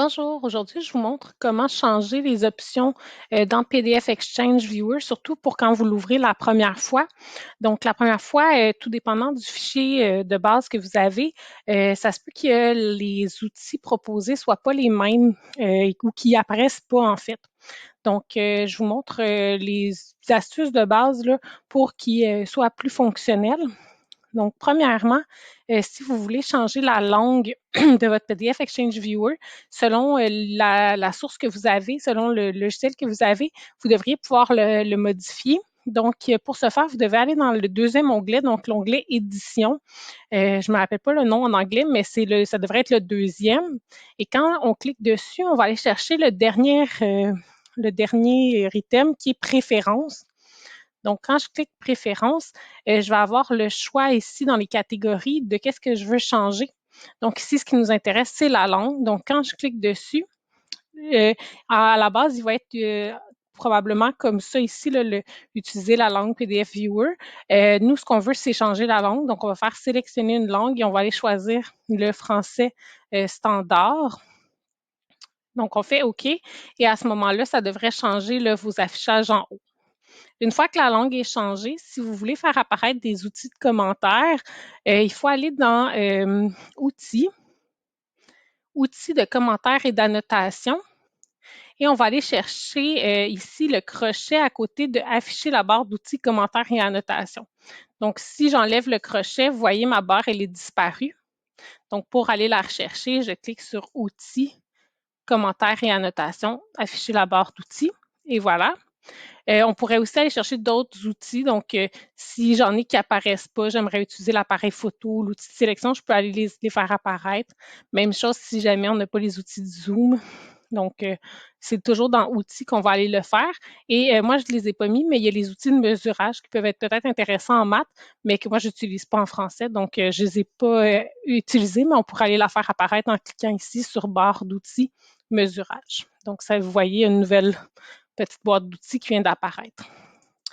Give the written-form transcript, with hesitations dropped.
Bonjour, aujourd'hui je vous montre comment changer les options dans PDF Exchange Viewer, surtout pour quand vous l'ouvrez la première fois. Donc la première fois, tout dépendant du fichier de base que vous avez, ça se peut que les outils proposés soient pas les mêmes ou qui apparaissent pas en fait. Donc je vous montre les astuces de base là, pour qu'ils soient plus fonctionnels. Donc, premièrement, si vous voulez changer la langue de votre PDF Exchange Viewer, selon la source que vous avez, selon le logiciel que vous avez, vous devriez pouvoir le modifier. Donc, pour ce faire, vous devez aller dans le deuxième onglet, donc l'onglet Édition. Je ne me rappelle pas le nom en anglais, mais ça devrait être le deuxième. Et quand on clique dessus, on va aller chercher le dernier item qui est Préférences. Donc, quand je clique Préférences, je vais avoir le choix ici dans les catégories de qu'est-ce que je veux changer. Donc, ici, ce qui nous intéresse, c'est la langue. Donc, quand je clique dessus, euh, à la base, il va être probablement comme ça ici, là, utiliser la langue PDF Viewer. Nous, ce qu'on veut, c'est changer la langue. Donc, on va faire sélectionner une langue et on va aller choisir le français standard. Donc, on fait OK. Et à ce moment-là, ça devrait changer là, vos affichages en haut. Une fois que la langue est changée, si vous voulez faire apparaître des outils de commentaires, il faut aller dans Outils, Outils de commentaires et d'annotation. Et on va aller chercher ici le crochet à côté de Afficher la barre d'outils, commentaires et annotations. Donc, si j'enlève le crochet, vous voyez, ma barre, elle est disparue. Donc, pour aller la rechercher, je clique sur Outils, commentaires et annotations, Afficher la barre d'outils. Et voilà. On pourrait aussi aller chercher d'autres outils. Donc, si j'en ai qui apparaissent pas, j'aimerais utiliser l'appareil photo, l'outil de sélection, je peux aller les faire apparaître. Même chose si jamais on n'a pas les outils de zoom. Donc, c'est toujours dans Outils qu'on va aller le faire. Et moi, je ne les ai pas mis, mais il y a les outils de mesurage qui peuvent être peut-être intéressants en maths, mais que moi, je n'utilise pas en français. Donc, je ne les ai pas utilisés, mais on pourrait aller la faire apparaître en cliquant ici sur barre d'outils mesurage. Donc, ça, vous voyez une nouvelle petite boîte d'outils qui vient d'apparaître.